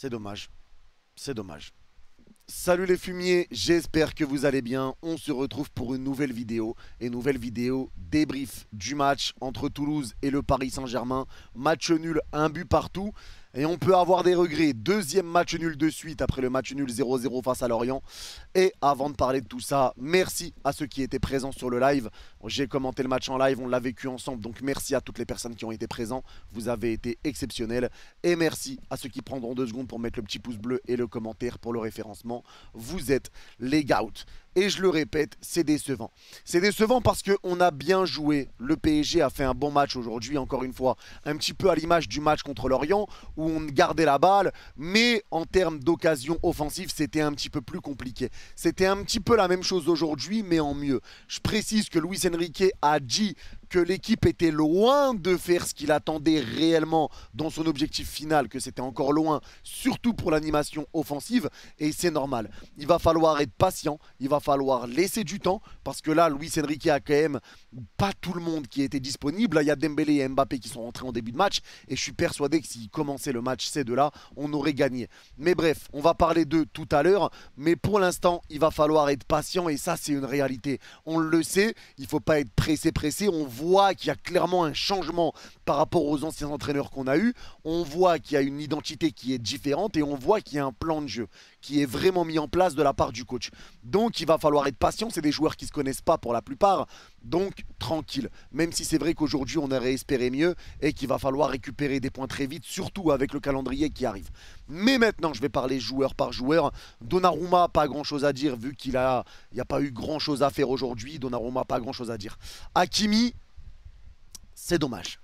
C'est dommage. C'est dommage. Salut les fumiers, j'espère que vous allez bien. On se retrouve pour une nouvelle vidéo. Et nouvelle vidéo débrief du match entre Toulouse et le Paris Saint-Germain. Match nul, un but partout. Et on peut avoir des regrets. Deuxième match nul de suite après le match nul 0-0 face à Lorient. Et avant de parler de tout ça, merci à ceux qui étaient présents sur le live. J'ai commenté le match en live, on l'a vécu ensemble. Donc merci à toutes les personnes qui ont été présents. Vous avez été exceptionnels. Et merci à ceux qui prendront 2 secondes pour mettre le petit pouce bleu et le commentaire pour le référencement. Vous êtes les GOAT. Et je le répète, c'est décevant. C'est décevant parce qu'on a bien joué. Le PSG a fait un bon match aujourd'hui, encore une fois. Un petit peu à l'image du match contre Lorient, où on gardait la balle. Mais en termes d'occasion offensive, c'était un petit peu plus compliqué. C'était un petit peu la même chose aujourd'hui, mais en mieux. Je précise que Luis Enrique a dit que l'équipe était loin de faire ce qu'il attendait réellement dans son objectif final, que c'était encore loin, surtout pour l'animation offensive, et c'est normal. Il va falloir être patient, il va falloir laisser du temps, parce que là, Luis Enrique a quand même pas tout le monde qui était disponible. Là, il y a Dembélé et Mbappé qui sont rentrés en début de match, et je suis persuadé que s'ils commençaient le match, ces deux-là, on aurait gagné. Mais bref, on va parler d'eux tout à l'heure, mais pour l'instant, il va falloir être patient, et ça, c'est une réalité. On le sait, il ne faut pas être pressé, on voit qu'il y a clairement un changement par rapport aux anciens entraîneurs qu'on a eus. On voit qu'il y a une identité qui est différente et on voit qu'il y a un plan de jeu qui est vraiment mis en place de la part du coach. Donc il va falloir être patient, c'est des joueurs qui ne se connaissent pas pour la plupart, donc tranquille. Même si c'est vrai qu'aujourd'hui on aurait espéré mieux et qu'il va falloir récupérer des points très vite, surtout avec le calendrier qui arrive. Mais maintenant je vais parler joueur par joueur. Donnarumma, pas grand chose à dire vu qu'il n'y a pas eu grand chose à faire aujourd'hui. Donnarumma, pas grand chose à dire. Hakimi, c'est dommage.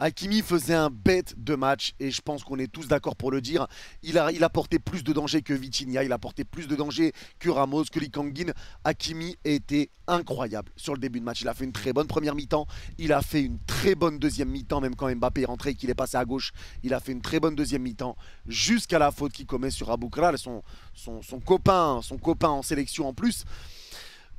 Hakimi faisait un bête de match et je pense qu'on est tous d'accord pour le dire. Il a porté plus de danger que Vitinha, il a porté plus de danger que Ramos, que Lee Kang-in. Hakimi était incroyable sur le début de match. Il a fait une très bonne première mi-temps, il a fait une très bonne deuxième mi-temps, même quand Mbappé est rentré et qu'il est passé à gauche. Il a fait une très bonne deuxième mi-temps jusqu'à la faute qu'il commet sur Aboukral, son copain en sélection en plus.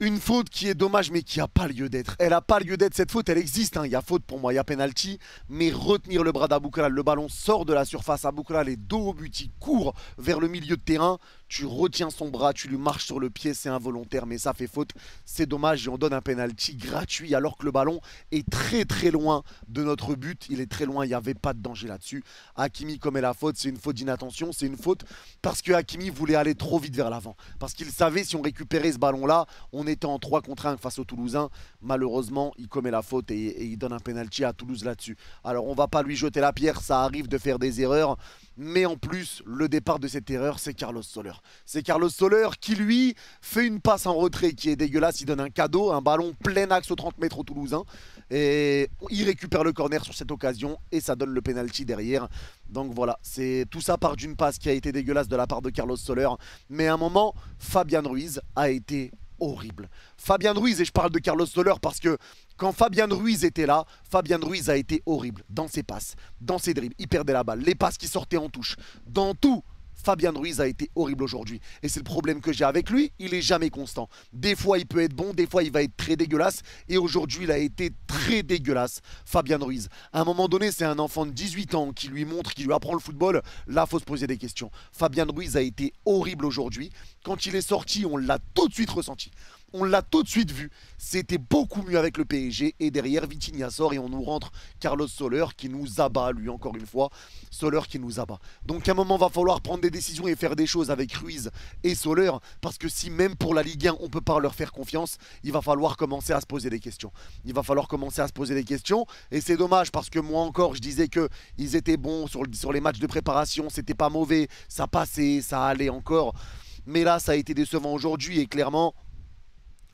Une faute qui est dommage mais qui n'a pas lieu d'être. Elle n'a pas lieu d'être, cette faute elle existe, hein. Il y a faute pour moi, il y a penalty. Mais retenir le bras d'Abouklal, le ballon sort de la surface, Abouklal est dos au but, il court vers le milieu de terrain. Tu retiens son bras, tu lui marches sur le pied, c'est involontaire mais ça fait faute. C'est dommage et on donne un penalty gratuit alors que le ballon est très très loin de notre but. Il est très loin, il n'y avait pas de danger là-dessus. Hakimi commet la faute, c'est une faute d'inattention, c'est une faute parce que Hakimi voulait aller trop vite vers l'avant. Parce qu'il savait si on récupérait ce ballon-là, on était en 3 contre 1 face aux Toulousains. Malheureusement, il commet la faute et il donne un penalty à Toulouse là-dessus. Alors on va pas lui jeter la pierre, ça arrive de faire des erreurs. Mais en plus, le départ de cette erreur, c'est Carlos Soler. C'est Carlos Soler qui, lui, fait une passe en retrait qui est dégueulasse. Il donne un cadeau, un ballon plein axe aux 30 mètres aux Toulousains. Et il récupère le corner sur cette occasion et ça donne le penalty derrière. Donc voilà, tout ça part d'une passe qui a été dégueulasse de la part de Carlos Soler. Mais à un moment, Fabian Ruiz a été horrible. Fabian Ruiz, et je parle de Carlos Soler parce que quand Fabian Ruiz était là, Fabian Ruiz a été horrible dans ses passes, dans ses dribbles, il perdait la balle, les passes qui sortaient en touche, dans tout. Fabian Ruiz a été horrible aujourd'hui. Et c'est le problème que j'ai avec lui, il est jamais constant. Des fois il peut être bon, des fois il va être très dégueulasse. Et aujourd'hui il a été très dégueulasse, Fabian Ruiz. À un moment donné, c'est un enfant de 18 ans qui lui montre, qui lui apprend le football. Là, il faut se poser des questions. Fabian Ruiz a été horrible aujourd'hui. Quand il est sorti, on l'a tout de suite ressenti. On l'a tout de suite vu, c'était beaucoup mieux avec le PSG et derrière Vitinha sort et on nous rentre Carlos Soler qui nous abat, lui encore une fois, Soler qui nous abat. Donc à un moment va falloir prendre des décisions et faire des choses avec Ruiz et Soler parce que si même pour la Ligue 1 on ne peut pas leur faire confiance, il va falloir commencer à se poser des questions. Il va falloir commencer à se poser des questions et c'est dommage parce que moi encore je disais qu'ils étaient bons sur les matchs de préparation, c'était pas mauvais, ça passait, ça allait encore. Mais là ça a été décevant aujourd'hui et clairement...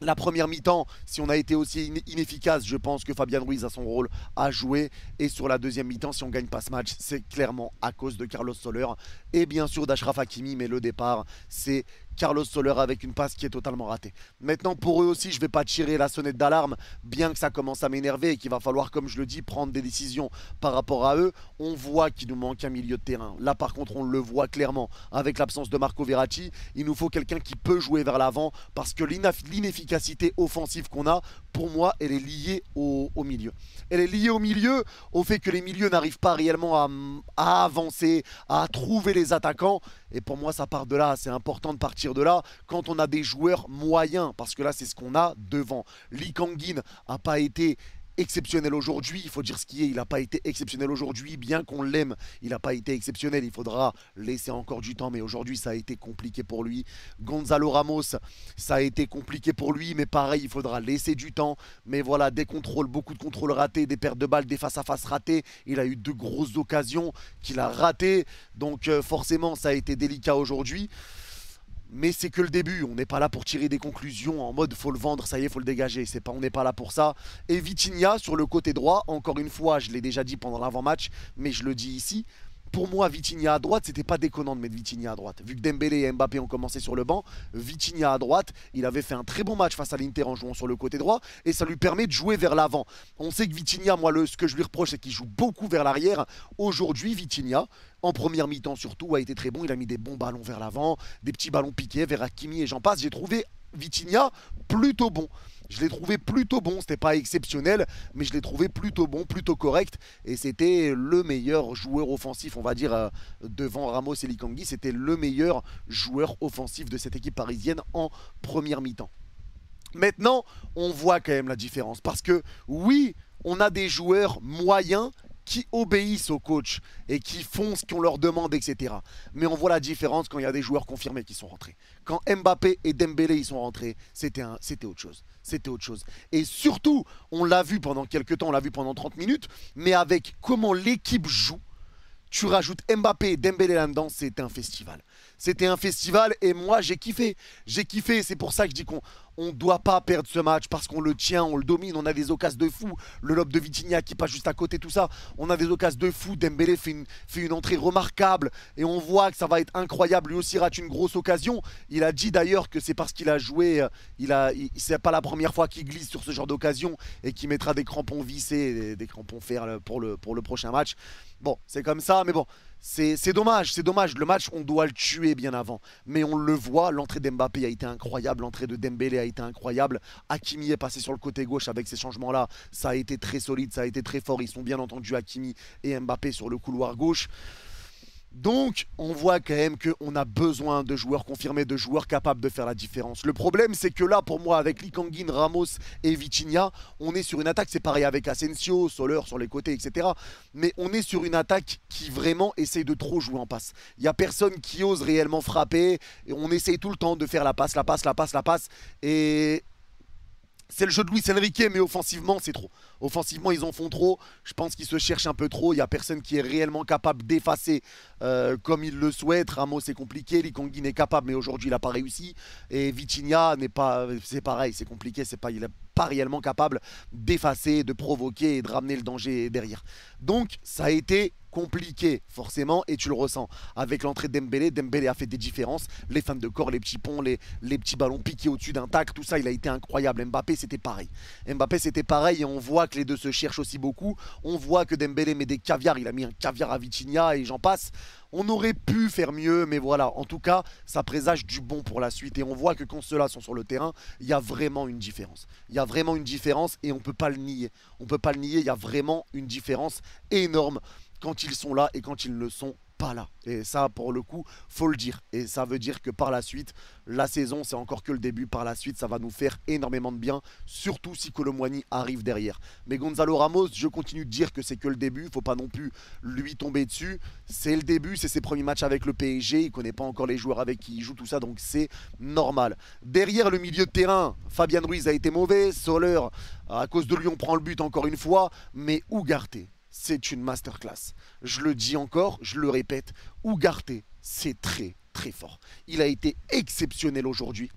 La première mi-temps, si on a été aussi inefficace, je pense que Fabian Ruiz a son rôle à jouer. Et sur la deuxième mi-temps, si on ne gagne pas ce match, c'est clairement à cause de Carlos Soler. Et bien sûr d'Achraf Hakimi, mais le départ, c'est Carlos Soler avec une passe qui est totalement ratée. Maintenant, pour eux aussi, je ne vais pas tirer la sonnette d'alarme, bien que ça commence à m'énerver et qu'il va falloir, comme je le dis, prendre des décisions par rapport à eux. On voit qu'il nous manque un milieu de terrain. Là, par contre, on le voit clairement avec l'absence de Marco Verratti. Il nous faut quelqu'un qui peut jouer vers l'avant parce que l'inefficacité offensive qu'on a, pour moi, elle est liée au milieu. Elle est liée au milieu, au fait que les milieux n'arrivent pas réellement à avancer, à trouver les attaquants. Et pour moi, ça part de là. C'est important de partir de là quand on a des joueurs moyens. Parce que là, c'est ce qu'on a devant. Lee Kang-in n'a pas été exceptionnel aujourd'hui, il faut dire ce qui est, il n'a pas été exceptionnel aujourd'hui, bien qu'on l'aime, il n'a pas été exceptionnel, il faudra laisser encore du temps, mais aujourd'hui ça a été compliqué pour lui. Gonzalo Ramos, ça a été compliqué pour lui, mais pareil, il faudra laisser du temps, mais voilà, des contrôles, beaucoup de contrôles ratés, des pertes de balles, des face-à-face ratés, il a eu de grosses occasions qu'il a ratées, donc forcément ça a été délicat aujourd'hui. Mais c'est que le début, on n'est pas là pour tirer des conclusions en mode faut le vendre, ça y est, faut le dégager, on n'est pas là pour ça. Et Vitinha sur le côté droit, encore une fois, je l'ai déjà dit pendant l'avant-match, mais je le dis ici, pour moi, Vitinha à droite, c'était pas déconnant de mettre Vitinha à droite. Vu que Dembélé et Mbappé ont commencé sur le banc, Vitinha à droite, il avait fait un très bon match face à l'Inter en jouant sur le côté droit et ça lui permet de jouer vers l'avant. On sait que Vitinha, moi, ce que je lui reproche, c'est qu'il joue beaucoup vers l'arrière. Aujourd'hui, Vitinha, en première mi-temps surtout, a été très bon. Il a mis des bons ballons vers l'avant, des petits ballons piqués vers Hakimi et j'en passe. J'ai trouvé Vitinha plutôt bon. Je l'ai trouvé plutôt bon, c'était pas exceptionnel, mais je l'ai trouvé plutôt bon, plutôt correct. Et c'était le meilleur joueur offensif, on va dire, devant Ramos et Lee Kang-in. C'était le meilleur joueur offensif de cette équipe parisienne en première mi-temps. Maintenant, on voit quand même la différence. Parce que oui, on a des joueurs moyens qui obéissent au coach et qui font ce qu'on leur demande, etc. Mais on voit la différence quand il y a des joueurs confirmés qui sont rentrés. Quand Mbappé et Dembélé ils sont rentrés, c'était autre chose. C'était autre chose. Et surtout, on l'a vu pendant quelques temps, on l'a vu pendant 30 minutes, mais avec comment l'équipe joue, tu rajoutes Mbappé et Dembélé là-dedans, c'était un festival. C'était un festival et moi j'ai kiffé. J'ai kiffé, c'est pour ça que je dis qu'on ne doit pas perdre ce match parce qu'on le tient, on le domine, on a des occasions de fou. Le lob de Vitinha qui passe juste à côté, tout ça. On a des occasions de fou. Dembélé fait une entrée remarquable et on voit que ça va être incroyable. Lui aussi rate une grosse occasion. Il a dit d'ailleurs que c'est parce qu'il a joué, c'est pas la première fois qu'il glisse sur ce genre d'occasion et qu'il mettra des crampons vissés, des crampons fer pour le prochain match. Bon, c'est comme ça, mais bon, c'est dommage, c'est dommage. Le match, on doit le tuer bien avant. Mais on le voit, l'entrée d'Mbappé a été incroyable, l'entrée de Dembélé a été incroyable. Hakimi est passé sur le côté gauche avec ces changements-là. Ça a été très solide, ça a été très fort. Ils sont bien entendus, Hakimi et Mbappé sur le couloir gauche. Donc, on voit quand même qu'on a besoin de joueurs confirmés, de joueurs capables de faire la différence. Le problème, c'est que là, pour moi, avec Lee Kang-in, Ramos et Vitinha, on est sur une attaque, c'est pareil avec Asensio, Soler sur les côtés, etc. Mais on est sur une attaque qui vraiment essaye de trop jouer en passe. Il n'y a personne qui ose réellement frapper. Et on essaye tout le temps de faire la passe, la passe, la passe, la passe. Et c'est le jeu de Luis Enrique, mais offensivement, c'est trop. Offensivement, ils en font trop. Je pense qu'ils se cherchent un peu trop. Il n'y a personne qui est réellement capable d'effacer comme il le souhaite. Ramos, c'est compliqué. Lee Kang-in est capable, mais aujourd'hui, il n'a pas réussi. Et Vitinha n'est pas. C'est pareil, c'est compliqué. Il n'est pas réellement capable d'effacer, de provoquer et de ramener le danger derrière. Donc, ça a été compliqué forcément et tu le ressens avec l'entrée de Dembélé. Dembélé a fait des différences, les fans de corps, les petits ponts, les petits ballons piqués au-dessus d'un tac, tout ça il a été incroyable. Mbappé c'était pareil, et on voit que les deux se cherchent aussi beaucoup. On voit que Dembélé met des caviars, il a mis un caviar à Vitinha et j'en passe. On aurait pu faire mieux, mais voilà, en tout cas ça présage du bon pour la suite et on voit que quand ceux-là sont sur le terrain, il y a vraiment une différence. Il y a vraiment une différence et on peut pas le nier. On peut pas le nier, il y a vraiment une différence énorme quand ils sont là et quand ils ne sont pas là. Et ça, pour le coup, faut le dire. Et ça veut dire que par la suite, la saison, c'est encore que le début. Par la suite, ça va nous faire énormément de bien, surtout si Kolo Muani arrive derrière. Mais Gonzalo Ramos, je continue de dire que c'est que le début. Faut pas non plus lui tomber dessus. C'est le début, c'est ses premiers matchs avec le PSG. Il connaît pas encore les joueurs avec qui il joue, tout ça, donc c'est normal. Derrière le milieu de terrain, Fabian Ruiz a été mauvais. Soler, à cause de lui, on prend le but encore une fois. Mais Ugarte, c'est une masterclass. Je le dis encore, je le répète, Ugarte, c'est très très fort. Il a été exceptionnel aujourd'hui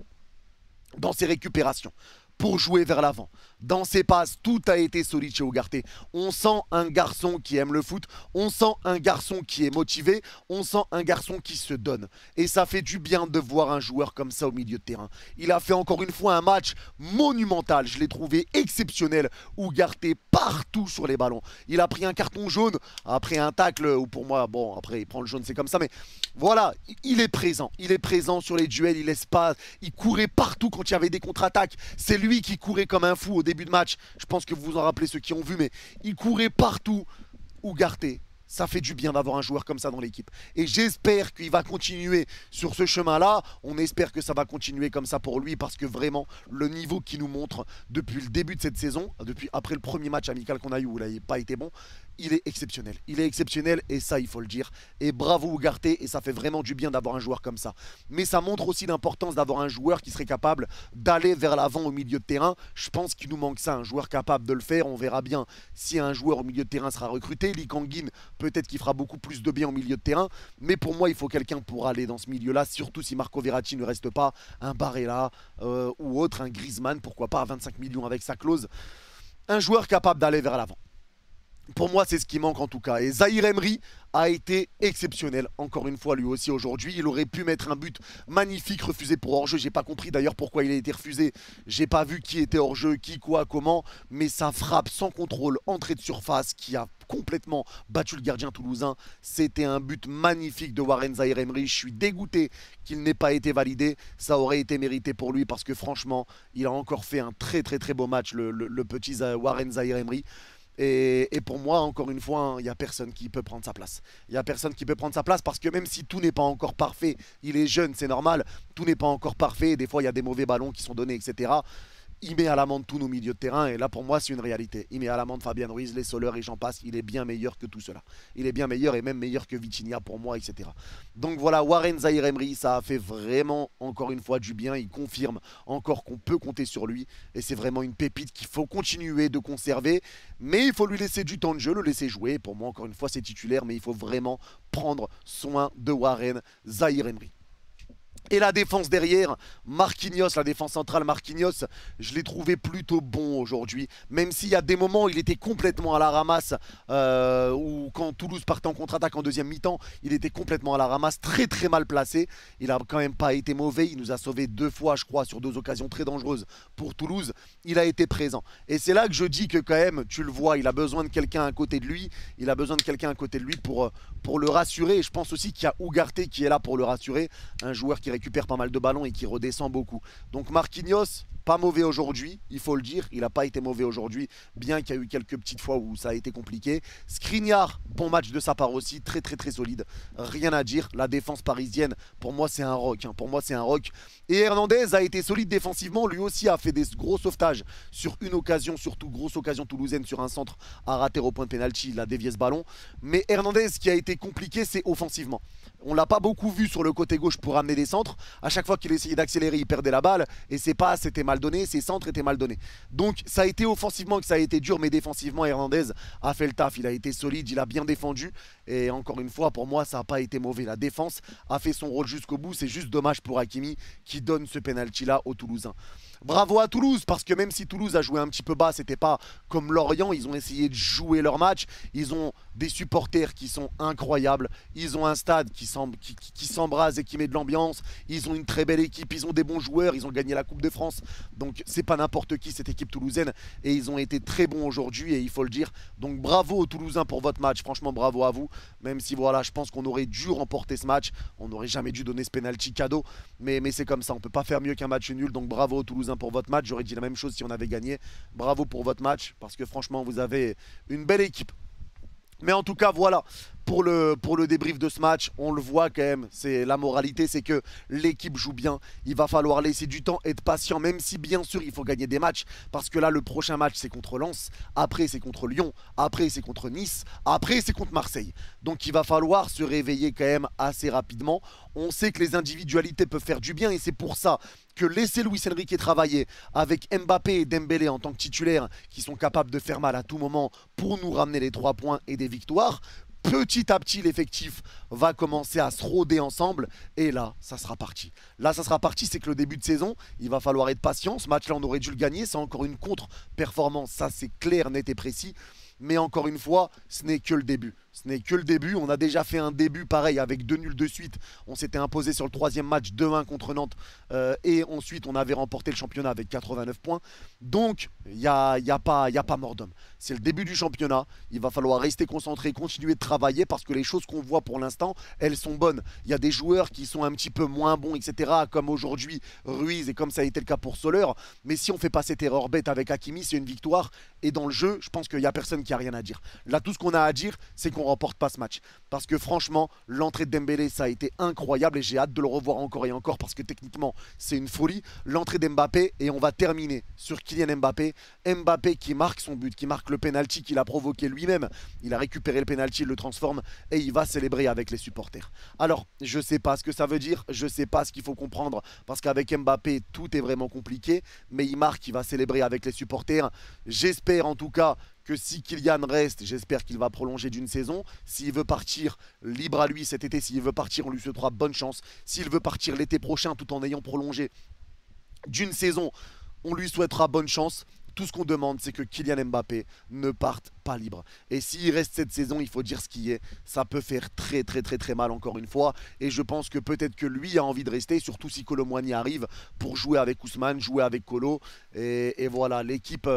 dans ses récupérations pour jouer vers l'avant, dans ses passes, tout a été solide chez Ugarte. On sent un garçon qui aime le foot, on sent un garçon qui est motivé, on sent un garçon qui se donne. Et ça fait du bien de voir un joueur comme ça au milieu de terrain. Il a fait encore une fois un match monumental, je l'ai trouvé exceptionnel. Ugarte partout sur les ballons. Il a pris un carton jaune après un tacle où pour moi, bon après il prend le jaune, c'est comme ça, mais voilà, il est présent. Il est présent sur les duels, il laisse pas, il courait partout quand il y avait des contre-attaques. C'est lui qui courait comme un fou au début de match. Je pense que vous vous en rappelez ceux qui ont vu, mais il courait partout. Ugarte, ça fait du bien d'avoir un joueur comme ça dans l'équipe. Et j'espère qu'il va continuer sur ce chemin-là. On espère que ça va continuer comme ça pour lui parce que vraiment, le niveau qu'il nous montre depuis le début de cette saison, depuis après le premier match amical qu'on a eu où il n'a pas été bon, il est exceptionnel. Il est exceptionnel et ça, il faut le dire. Et bravo Ugarte et ça fait vraiment du bien d'avoir un joueur comme ça. Mais ça montre aussi l'importance d'avoir un joueur qui serait capable d'aller vers l'avant au milieu de terrain. Je pense qu'il nous manque ça, un joueur capable de le faire. On verra bien si un joueur au milieu de terrain sera recruté. Lee Kang-in, peut-être qu'il fera beaucoup plus de bien au milieu de terrain. Mais pour moi, il faut quelqu'un pour aller dans ce milieu-là, surtout si Marco Verratti ne reste pas, un Barella ou autre, un Griezmann, pourquoi pas à 25 millions avec sa clause. Un joueur capable d'aller vers l'avant. Pour moi, c'est ce qui manque en tout cas. Et Zahir Emery a été exceptionnel, encore une fois, lui aussi aujourd'hui. Il aurait pu mettre un but magnifique refusé pour hors-jeu. J'ai pas compris d'ailleurs pourquoi il a été refusé. J'ai pas vu qui était hors-jeu, qui, quoi, comment. Mais sa frappe sans contrôle, entrée de surface, qui a complètement battu le gardien toulousain. C'était un but magnifique de Warren Zahir Emery. Je suis dégoûté qu'il n'ait pas été validé. Ça aurait été mérité pour lui parce que franchement, il a encore fait un très beau match, le petit Warren Zahir Emery. Et pour moi, encore une fois, il n'y a personne qui peut prendre sa place. Il n'y a personne qui peut prendre sa place parce que même si tout n'est pas encore parfait, il est jeune, c'est normal, tout n'est pas encore parfait, des fois il y a des mauvais ballons qui sont donnés, etc. Il met à l'amende tous nos milieux de terrain et là pour moi c'est une réalité. Il met à l'amende Fabien Ruiz, les Soler et j'en passe. Il est bien meilleur que tout cela. Il est bien meilleur et même meilleur que Vitinha pour moi, etc. Donc voilà, Warren Zahir Emery, ça a fait vraiment encore une fois du bien. Il confirme encore qu'on peut compter sur lui et c'est vraiment une pépite qu'il faut continuer de conserver. Mais il faut lui laisser du temps de jeu, le laisser jouer. Pour moi encore une fois c'est titulaire mais il faut vraiment prendre soin de Warren Zahir Emery. Et la défense derrière, Marquinhos, la défense centrale Marquinhos, je l'ai trouvé plutôt bon aujourd'hui. Même s'il y a des moments où il était complètement à la ramasse, ou quand Toulouse partait en contre-attaque en deuxième mi-temps, il était complètement à la ramasse, très mal placé. Il a quand même pas été mauvais, il nous a sauvé 2 fois je crois sur 2 occasions très dangereuses pour Toulouse. Il a été présent. Et c'est là que je dis que quand même, tu le vois, il a besoin de quelqu'un à côté de lui. Il a besoin de quelqu'un à côté de lui pour le rassurer. Et je pense aussi qu'il y a Ugarte qui est là pour le rassurer. Un joueur qui récupère pas mal de ballons et qui redescend beaucoup. Donc Marquinhos, pas mauvais aujourd'hui, il faut le dire, il n'a pas été mauvais aujourd'hui, bien qu'il y a eu quelques petites fois où ça a été compliqué. Skriniar, bon match de sa part aussi, très solide, rien à dire. La défense parisienne, pour moi c'est un rock, hein. Pour moi c'est un rock. Et Hernandez a été solide défensivement, lui aussi a fait des gros sauvetages sur une occasion, surtout grosse occasion toulousaine sur un centre à rater au point de pénalty, il a dévié ce ballon. Mais Hernandez, ce qui a été compliqué, c'est offensivement. On l'a pas beaucoup vu sur le côté gauche pour amener des centres. À chaque fois qu'il essayait d'accélérer, il perdait la balle. Et ses passes étaient mal données, ses centres étaient mal donnés. Donc ça a été offensivement que ça a été dur, mais défensivement, Hernandez a fait le taf. Il a été solide, il a bien défendu. Et encore une fois, pour moi, ça n'a pas été mauvais. La défense a fait son rôle jusqu'au bout. C'est juste dommage pour Hakimi qui donne ce penalty-là aux Toulousains. Bravo à Toulouse, parce que même si Toulouse a joué un petit peu bas, c'était pas comme Lorient, ils ont essayé de jouer leur match. Ils ont des supporters qui sont incroyables. Ils ont un stade qui s'embrase et qui met de l'ambiance. Ils ont une très belle équipe, ils ont des bons joueurs, ils ont gagné la Coupe de France. Donc c'est pas n'importe qui cette équipe toulousaine. Et ils ont été très bons aujourd'hui et il faut le dire. Donc bravo aux Toulousains pour votre match, franchement bravo à vous. Même si voilà, je pense qu'on aurait dû remporter ce match. On n'aurait jamais dû donner ce penalty cadeau. Mais c'est comme ça, on peut pas faire mieux qu'un match nul. Donc bravo aux Toulousains pour votre match, j'aurais dit la même chose si on avait gagné. Bravo pour votre match, parce que franchement vous avez une belle équipe. Mais en tout cas voilà, pour le débrief de ce match, on le voit quand même, c'est la moralité, c'est que l'équipe joue bien. Il va falloir laisser du temps, être patient, même si bien sûr il faut gagner des matchs, parce que là le prochain match c'est contre Lens, après c'est contre Lyon, après c'est contre Nice, après c'est contre Marseille. Donc il va falloir se réveiller quand même assez rapidement. On sait que les individualités peuvent faire du bien et c'est pour ça que laisser Luis Enrique travailler avec Mbappé et Dembélé en tant que titulaires qui sont capables de faire mal à tout moment pour nous ramener les 3 points et des victoires, Petit à petit, l'effectif va commencer à se rôder ensemble. Et là, ça sera parti. Là, ça sera parti, c'est que le début de saison, il va falloir être patient. Ce match-là, on aurait dû le gagner. C'est encore une contre-performance. Ça, c'est clair, net et précis. Mais encore une fois, ce n'est que le début. Ce n'est que le début. On a déjà fait un début pareil avec 2 nuls de suite. On s'était imposé sur le 3e match 2-1 contre Nantes. Et ensuite, on avait remporté le championnat avec 89 points. Donc, il n'y a pas mort d'homme. C'est le début du championnat. Il va falloir rester concentré, continuer de travailler parce que les choses qu'on voit pour l'instant, elles sont bonnes. Il y a des joueurs qui sont un petit peu moins bons, etc. Comme aujourd'hui Ruiz et comme ça a été le cas pour Soler. Mais si on fait pas cette erreur bête avec Hakimi, c'est une victoire. Et dans le jeu, je pense qu'il n'y a personne qui a rien à dire. Là, tout ce qu'on a à dire, c'est qu'on remporte pas ce match. Parce que franchement, l'entrée de Dembélé, ça a été incroyable et j'ai hâte de le revoir encore et encore parce que techniquement, c'est une folie. L'entrée d'Mbappé et on va terminer sur Kylian Mbappé. Mbappé qui marque son but, qui marque le penalty qu'il a provoqué lui-même. Il a récupéré le penalty, il le transforme et il va célébrer avec les supporters. Alors, je sais pas ce que ça veut dire, je sais pas ce qu'il faut comprendre parce qu'avec Mbappé, tout est vraiment compliqué. Mais il marque, il va célébrer avec les supporters. J'espère en tout cas que si Kylian reste, j'espère qu'il va prolonger d'une saison. S'il veut partir, libre à lui cet été. S'il veut partir, on lui souhaitera bonne chance. S'il veut partir l'été prochain tout en ayant prolongé d'une saison, on lui souhaitera bonne chance. Tout ce qu'on demande, c'est que Kylian Mbappé ne parte pas libre. Et s'il reste cette saison, il faut dire ce qui est. Ça peut faire très mal encore une fois. Et je pense que peut-être que lui a envie de rester, surtout si Kolo Muani arrive pour jouer avec Ousmane, jouer avec Kolo. Et voilà, l'équipe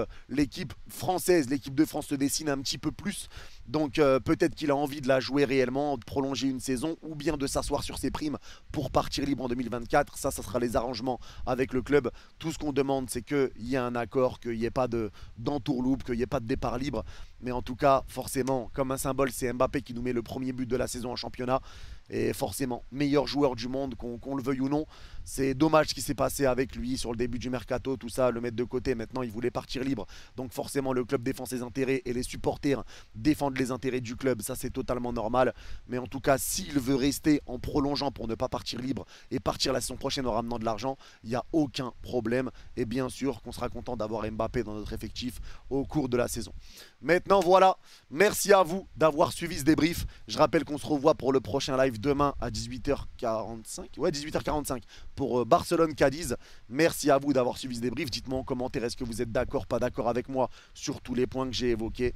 française, l'équipe de France se dessine un petit peu plus. Donc peut-être qu'il a envie de la jouer réellement, de prolonger une saison ou bien de s'asseoir sur ses primes pour partir libre en 2024. Ça sera les arrangements avec le club. Tout ce qu'on demande, c'est qu'il y ait un accord, qu'il n'y ait pas d'entourloupe, qu'il n'y ait pas de départ libre. Mais en tout cas, forcément, comme un symbole, c'est Mbappé qui nous met le premier but de la saison en championnat. Et forcément, meilleur joueur du monde, qu'on le veuille ou non. C'est dommage ce qui s'est passé avec lui sur le début du mercato, tout ça, le mettre de côté. Maintenant, il voulait partir libre. Donc forcément, le club défend ses intérêts et les supporters défendent les intérêts du club. Ça, c'est totalement normal. Mais en tout cas, s'il veut rester en prolongeant pour ne pas partir libre et partir la saison prochaine en ramenant de l'argent, il n'y a aucun problème. Et bien sûr qu'on sera content d'avoir Mbappé dans notre effectif au cours de la saison. Maintenant, voilà. Merci à vous d'avoir suivi ce débrief. Je rappelle qu'on se revoit pour le prochain live demain à 18h45. Ouais, 18h45 pour Barcelone-Cadiz. Merci à vous d'avoir suivi ce débrief. Dites-moi en commentaire, est-ce que vous êtes d'accord, pas d'accord avec moi sur tous les points que j'ai évoqués.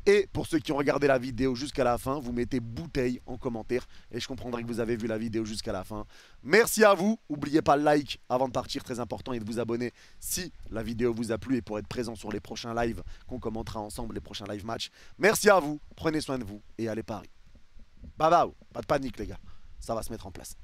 Et pour ceux qui ont regardé la vidéo jusqu'à la fin, vous mettez bouteille en commentaire et je comprendrai que vous avez vu la vidéo jusqu'à la fin. Merci à vous. N'oubliez pas le like avant de partir, très important, et de vous abonner si la vidéo vous a plu et pour être présent sur les prochains lives qu'on commentera ensemble, les prochains live matchs. Merci à vous, prenez soin de vous et allez Paris. Bye bye, pas de panique les gars, ça va se mettre en place.